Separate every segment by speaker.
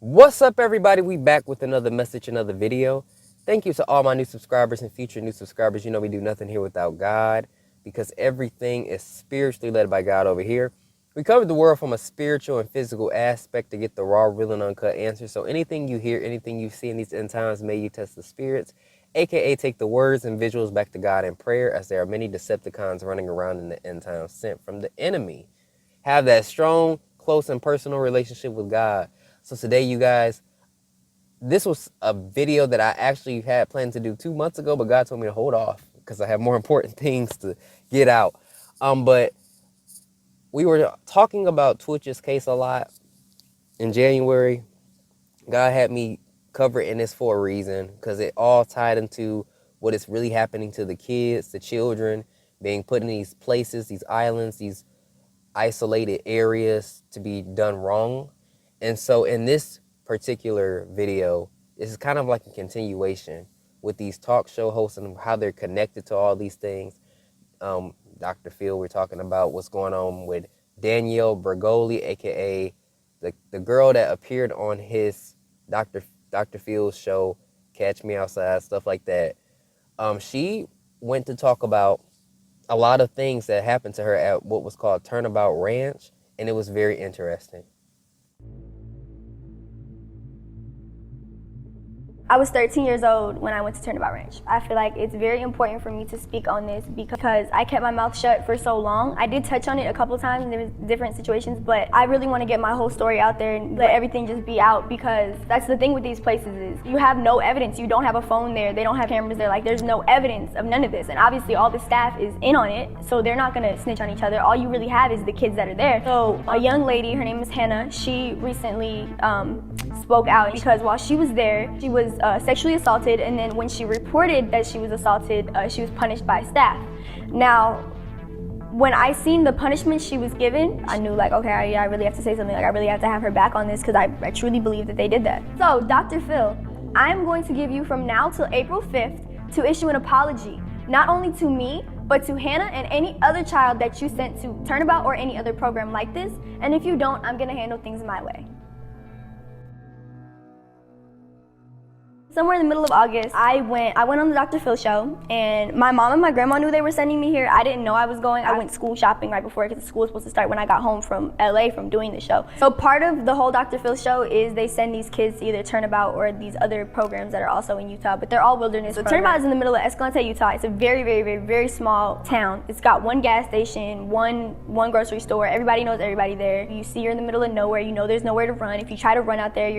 Speaker 1: What's up, everybody? We back with another message, another video. Thank you to all my new subscribers and future new subscribers. You know we do nothing here without God because everything is spiritually led by God over here. We covered the world from a spiritual and physical aspect to get the raw, real, and uncut answers. So anything you hear, anything you see in these end times, may you test the spirits, aka take the words and visuals back to God in prayer, as there are many Decepticons running around in the end times sent from the enemy. Have that strong, close, and personal relationship with God. So today, you guys, this was a video that I actually had planned to do 2 months ago, but God told me to hold off because I have more important things to get out. But we were talking about Twitch's case a lot in January. God had me cover in this for a reason because it all tied into what is really happening to the kids, the children, being put in these places, these islands, these isolated areas to be done wrong. And so in this particular video, this is kind of like a continuation with these talk show hosts and how they're connected to all these things. Dr. Phil, we're talking about what's going on with Danielle Bergoli, aka the girl that appeared on his Dr. Phil's show, Catch Me Outside, stuff like that. She went to talk about a lot of things that happened to her at what was called Turnabout Ranch, and it was very interesting.
Speaker 2: I was 13 years old when I went to Turnabout Ranch. I feel like it's very important for me to speak on this because I kept my mouth shut for so long. I did touch on it a couple of times in different situations, but I really want to get my whole story out there and let everything just be out, because that's the thing with these places is you have no evidence. You don't have a phone there. They don't have cameras there. Like, there's no evidence of none of this. And obviously all the staff is in on it, so they're not going to snitch on each other. All you really have is the kids that are there. So a young lady, her name is Hannah, she recently spoke out because while she was there, she was sexually assaulted, and then when she reported that she was assaulted, she was punished by staff. Now, when I seen the punishment she was given, I knew, like, okay, I really have to say something. Like, I really have to have her back on this because I truly believe that they did that. So, Dr. Phil, I'm going to give you from now till April 5th to issue an apology, not only to me, but to Hannah and any other child that you sent to Turnabout or any other program like this. And if you don't, I'm gonna handle things my way. Somewhere in the middle of August, I went on the Dr. Phil show, and my mom and my grandma knew they were sending me here. I didn't know I was going. I went school shopping right before because the school was supposed to start when I got home from LA from doing the show. So part of the whole Dr. Phil show is they send these kids to either Turnabout or these other programs that are also in Utah, but they're all wilderness programs. Turnabout is in the middle of Escalante, Utah. It's a very, very, very, very small town. It's got one gas station, one grocery store. Everybody knows everybody there. You see you're in the middle of nowhere. You know there's nowhere to run. If you try to run out there,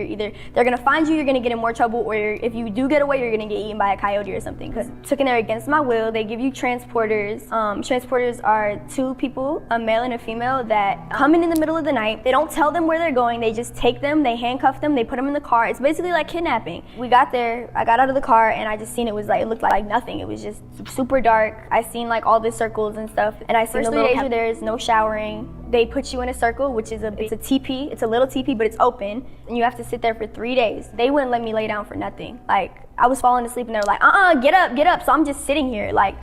Speaker 2: they're gonna find you, you're gonna get in more trouble, or if you do get away, you're gonna get eaten by a coyote or something. Because took in there against my will. They give you transporters. Transporters are two people, a male and a female, that come in the middle of the night. They don't tell them where they're going. They just take them, they handcuff them, they put them in the car. It's basically like kidnapping. We got there, I got out of the car, and I just seen it looked like nothing. It was just super dark. I seen like all the circles and stuff, and I seen the 3 days where there's no showering. They put you in a circle, which is it's a teepee. It's a little teepee, but it's open, and you have to sit there for 3 days. They wouldn't let me lay down for nothing. Like, I was falling asleep, and they were like, get up. So I'm just sitting here, like,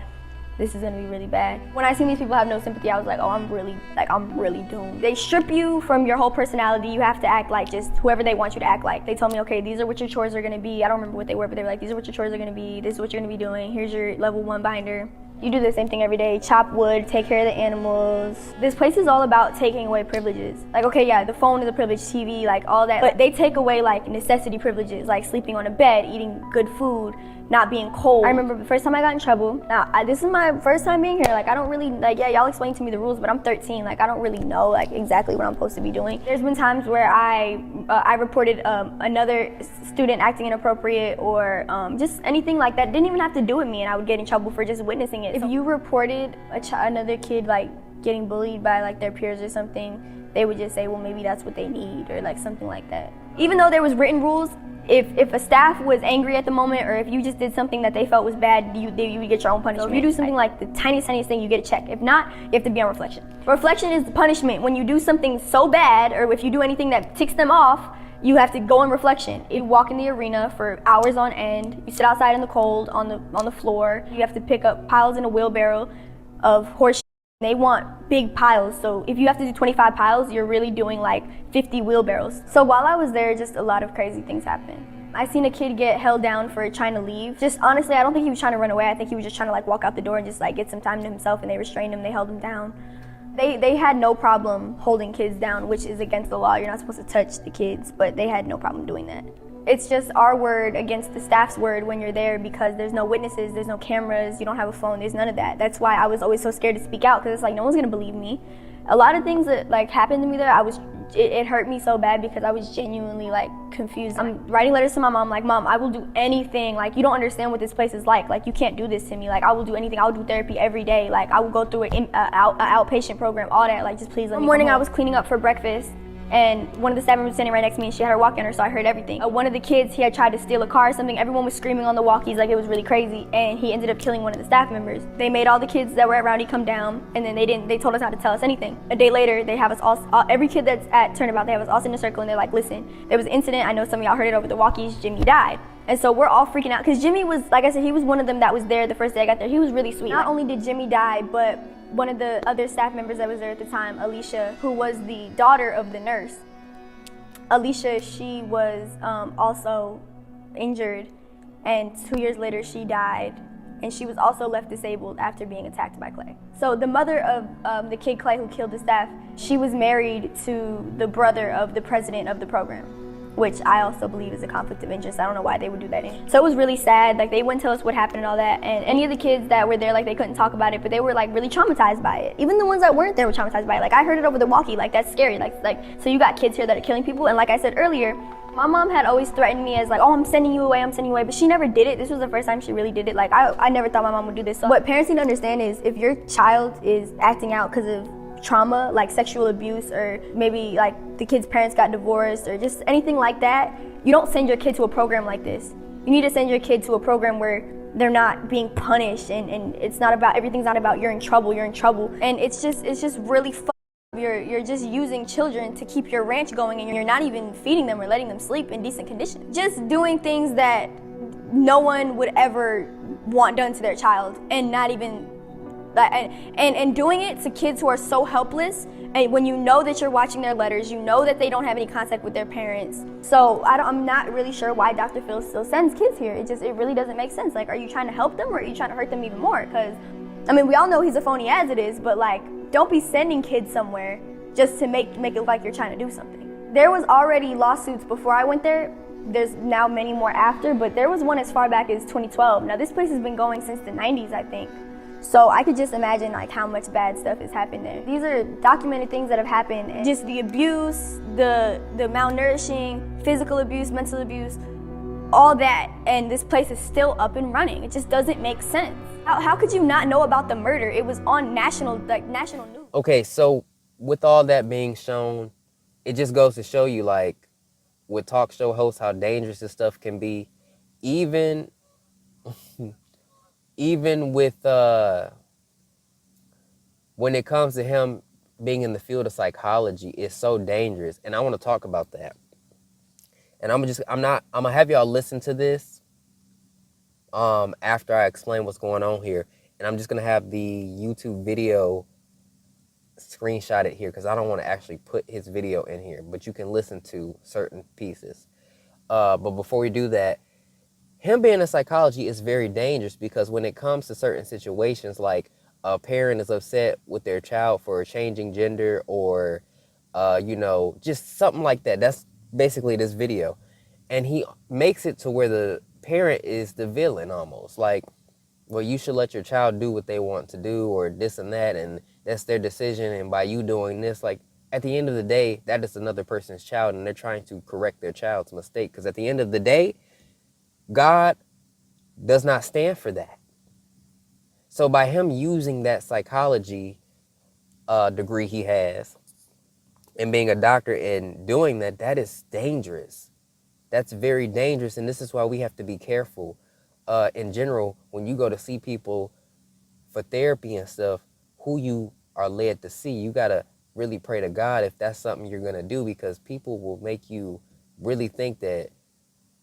Speaker 2: this is gonna be really bad. When I seen these people have no sympathy, I was like, oh, I'm really doomed. They strip you from your whole personality. You have to act like just whoever they want you to act like. They told me, okay, these are what your chores are gonna be. I don't remember what they were, but they were like, these are what your chores are gonna be. This is what you're gonna be doing. Here's your level 1 binder. You do the same thing every day, chop wood, take care of the animals. This place is all about taking away privileges. Like, okay, yeah, the phone is a privilege, TV, like all that, but they take away like necessity privileges, like sleeping on a bed, eating good food, not being cold. I remember the first time I got in trouble. Now, this is my first time being here. Like, I don't really, like, yeah, y'all explain to me the rules, but I'm 13. Like, I don't really know, like, exactly what I'm supposed to be doing. There's been times where I reported another student acting inappropriate or just anything like that. Didn't even have to do with me, and I would get in trouble for just witnessing it. If you reported another kid, like, getting bullied by, like, their peers or something, they would just say, well, maybe that's what they need, or, like, something like that. Even though there was written rules, if a staff was angry at the moment, or if you just did something that they felt was bad, you would get your own punishment. So if you do something like the tiniest thing, you get a check. If not, you have to be on reflection. Reflection is the punishment. When you do something so bad, or if you do anything that ticks them off, you have to go on reflection. You walk in the arena for hours on end. You sit outside in the cold on the floor. You have to pick up piles in a wheelbarrow of horse They want big piles, so if you have to do 25 piles, you're really doing like 50 wheelbarrows. So while I was there, just a lot of crazy things happened. I seen a kid get held down for trying to leave. Just honestly, I don't think he was trying to run away. I think he was just trying to like walk out the door and just like get some time to himself, and they restrained him, they held him down. They had no problem holding kids down, which is against the law. You're not supposed to touch the kids, but they had no problem doing that. It's just our word against the staff's word when you're there, because there's no witnesses, there's no cameras, you don't have a phone, there's none of that. That's why I was always so scared to speak out, because it's like no one's gonna believe me. A lot of things that like happened to me there, it hurt me so bad because I was genuinely like confused. I'm writing letters to my mom like, Mom, I will do anything. Like, you don't understand what this place is like. Like, you can't do this to me. Like, I will do anything. I will do therapy every day. Like, I will go through an outpatient program, all that. Like, just please let me. One morning I was cleaning up for breakfast, and one of the staff members was standing right next to me, and she had her walkie on her, so I heard everything. One of the kids, he had tried to steal a car or something. Everyone was screaming on the walkies, like it was really crazy, and he ended up killing one of the staff members. They made all the kids that were at Rowdy come down, and then they told us not to tell us anything. A day later, they have us all every kid that's at Turnabout, they have us all sit in a circle, and they're like, listen, there was an incident, I know some of y'all heard it over the walkies, Jimmy died. And so we're all freaking out, because Jimmy was, like I said, he was one of them that was there the first day I got there. He was really sweet. Not only did Jimmy die, but one of the other staff members that was there at the time, Alicia, who was the daughter of the nurse, Alicia, she was also injured, and 2 years later she died, and she was also left disabled after being attacked by Clay. So the mother of the kid Clay who killed the staff, she was married to the brother of the president of the program, which I also believe is a conflict of interest. I don't know why they would do that. So it was really sad. Like, they wouldn't tell us what happened and all that. And any of the kids that were there, like, they couldn't talk about it, but they were like really traumatized by it. Even the ones that weren't there were traumatized by it. Like, I heard it over the walkie. Like, that's scary. Like so you got kids here that are killing people. And like I said earlier, my mom had always threatened me as like, oh, I'm sending you away, but she never did it. This was the first time she really did it. Like, I never thought my mom would do this. So what parents need to understand is, if your child is acting out because of trauma, like sexual abuse, or maybe like the kid's parents got divorced, or just anything like that, you don't send your kid to a program like this. You need to send your kid to a program where they're not being punished, and it's not about, everything's not about you're in trouble, and it's just really you're just using children to keep your ranch going, and you're not even feeding them or letting them sleep in decent conditions. Just doing things that no one would ever want done to their child, and not even and doing it to kids who are so helpless, and when you know that you're watching their letters, you know that they don't have any contact with their parents. So I'm not really sure why Dr. Phil still sends kids here. It really doesn't make sense. Like, are you trying to help them, or are you trying to hurt them even more? Because, I mean, we all know he's a phony as it is, but like, don't be sending kids somewhere just to make it look like you're trying to do something. There was already lawsuits before I went there. There's now many more after, but there was one as far back as 2012. Now, this place has been going since the 90s, I think. So I could just imagine like how much bad stuff has happened there. These are documented things that have happened, and just the abuse, the malnourishing, physical abuse, mental abuse, all that, and this place is still up and running. It just doesn't make sense. How could you not know about the murder? It was on national news.
Speaker 1: Okay, so with all that being shown, it just goes to show you, like, with talk show hosts, how dangerous this stuff can be. Even with when it comes to him being in the field of psychology, it's so dangerous, and I want to talk about that. And I'm gonna have y'all listen to this after I explain what's going on here, and I'm just gonna have the YouTube video screenshot it here, because I don't want to actually put his video in here, but you can listen to certain pieces. But before we do that, him being in psychology is very dangerous, because when it comes to certain situations, like a parent is upset with their child for changing gender, or, just something like that. That's basically this video. And he makes it to where the parent is the villain almost. Like, well, you should let your child do what they want to do, or this and that, and that's their decision. And by you doing this, like, at the end of the day, that is another person's child, and they're trying to correct their child's mistake. Because at the end of the day, God does not stand for that. So by him using that psychology degree he has, and being a doctor and doing that, that is dangerous. That's very dangerous, and this is why we have to be careful. In general, when you go to see people for therapy and stuff, who you are led to see, you got to really pray to God if that's something you're going to do, because people will make you really think that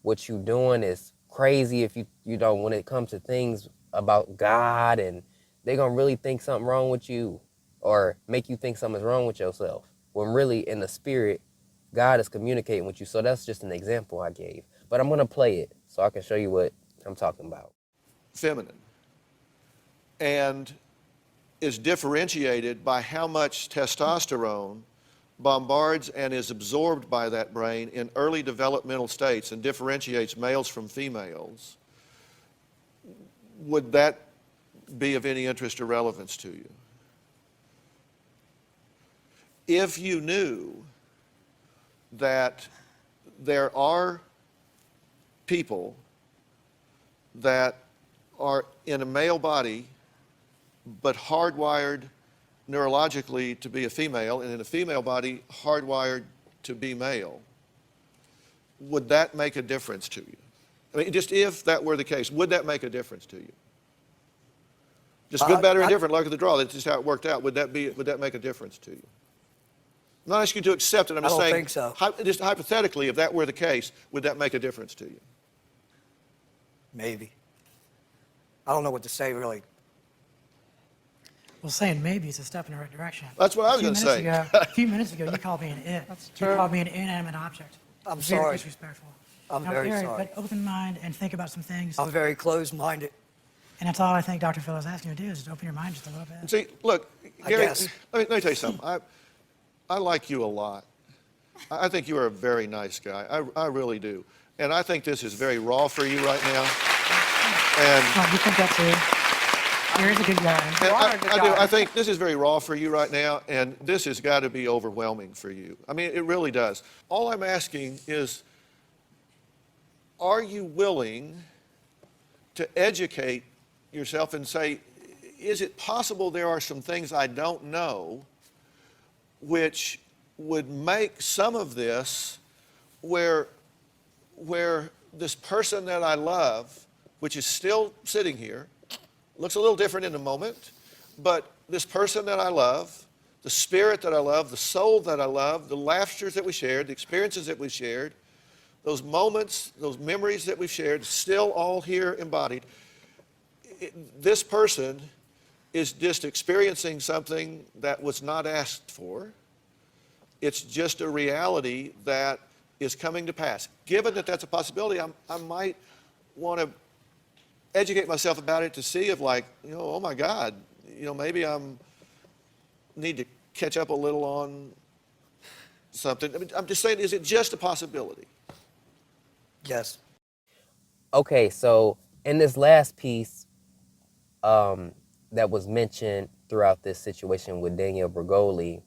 Speaker 1: what you're doing is crazy if you don't, when it comes to things about God, and they're going to really think something wrong with you. or make you think something's wrong with yourself, when really in the spirit, God is communicating with you. So that's just an example I gave. But I'm going to play it so I can show you what I'm talking about.
Speaker 3: Feminine, and is differentiated by how much testosterone bombards and is absorbed by that brain in early developmental states and differentiates males from females, would that be of any interest or relevance to you? If you knew that there are people that are in a male body but hardwired neurologically to be a female, and in a female body hardwired to be male, would that make a difference to you? I mean, just if that were the case, would that make a difference to you? Just good, bad, or indifferent, luck of the draw. That's just how it worked out. Would that make a difference to you? I'm not asking you to accept it. I'm just saying,
Speaker 4: think so.
Speaker 3: Just hypothetically, if that were the case, would that make a difference to you?
Speaker 4: Maybe. I don't know what to say, really.
Speaker 5: Well, saying maybe is a step in the right direction.
Speaker 3: That's what I was going to say.
Speaker 5: A few minutes ago, you called me an it. You called me an inanimate object.
Speaker 4: I'm
Speaker 5: Very
Speaker 4: sorry.
Speaker 5: disrespectful.
Speaker 4: I'm
Speaker 5: Now,
Speaker 4: very
Speaker 5: Eric,
Speaker 4: sorry.
Speaker 5: But open mind and think about some things.
Speaker 4: I'm very closed-minded.
Speaker 5: And that's all I think Dr. Phil is asking you to do is to open your mind just a little bit.
Speaker 3: See, look, Gary,
Speaker 4: guess.
Speaker 3: let me tell you something. I like you a lot. I think you are a very nice guy. I really do. And I think this is very raw for you right now. And
Speaker 5: Oh, you think that too? Eric's a good guy.
Speaker 3: I do. I think this is very raw for you right now, and this has got to be overwhelming for you. I mean, it really does. All I'm asking is, are you willing to educate yourself and say, is it possible there are some things I don't know which would make some of this where this person that I love, which is still sitting here, looks a little different in a moment, but this person that I love, the spirit that I love, the soul that I love, the laughters that we shared, the experiences that we shared, those moments, those memories that we've shared, still all here embodied. This person is just experiencing something that was not asked for. It's just a reality that is coming to pass. Given that that's a possibility, I might want to educate myself about it to see if, like, oh my God, maybe need to catch up a little on something. I mean, I'm just saying, is it just a possibility?
Speaker 4: Yes.
Speaker 1: Okay, so in this last piece that was mentioned throughout this situation with Danielle Bergoli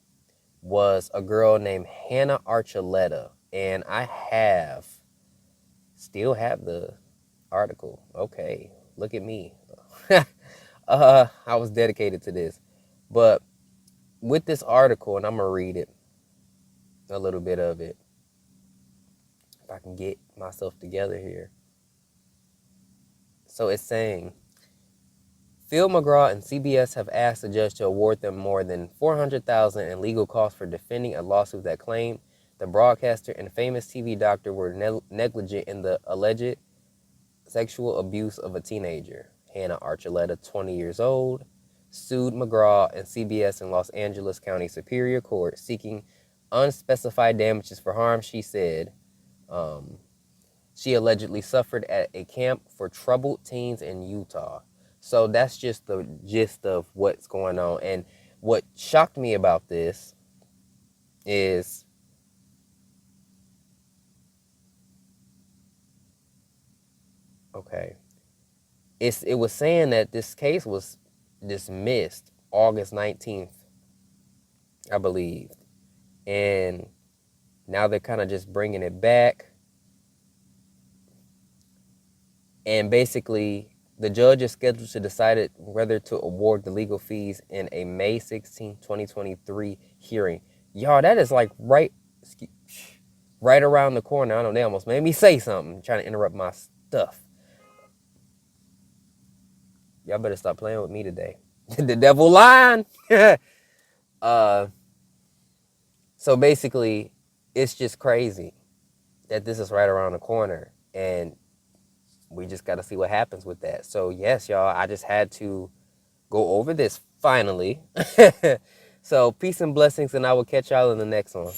Speaker 1: was a girl named Hannah Archuleta, and I still have the article. Okay, look at me. I was dedicated to this. But with this article, and I'm going to read it, a little bit of it, if I can get myself together here. So it's saying, Phil McGraw and CBS have asked the judge to award them more than $400,000 in legal costs for defending a lawsuit that claimed the broadcaster and famous TV doctor were negligent in the alleged sexual abuse of a teenager. Hannah Archuleta, 20 years old, sued McGraw and CBS in Los Angeles County Superior Court seeking unspecified damages for harm she said she allegedly suffered at a camp for troubled teens in Utah. So that's just the gist of what's going on. And what shocked me about this is it was saying that this case was dismissed August 19th, I believe. And now they're kind of just bringing it back. And basically, the judge is scheduled to decide whether to award the legal fees in a May 16, 2023 hearing. Y'all, that is like right around the corner. I know they almost made me say something, trying to interrupt my stuff. Y'all better stop playing with me today. The devil lying. So basically, it's just crazy that this is right around the corner. And we just got to see what happens with that. So yes, y'all, I just had to go over this finally So peace and blessings, and I will catch y'all in the next one.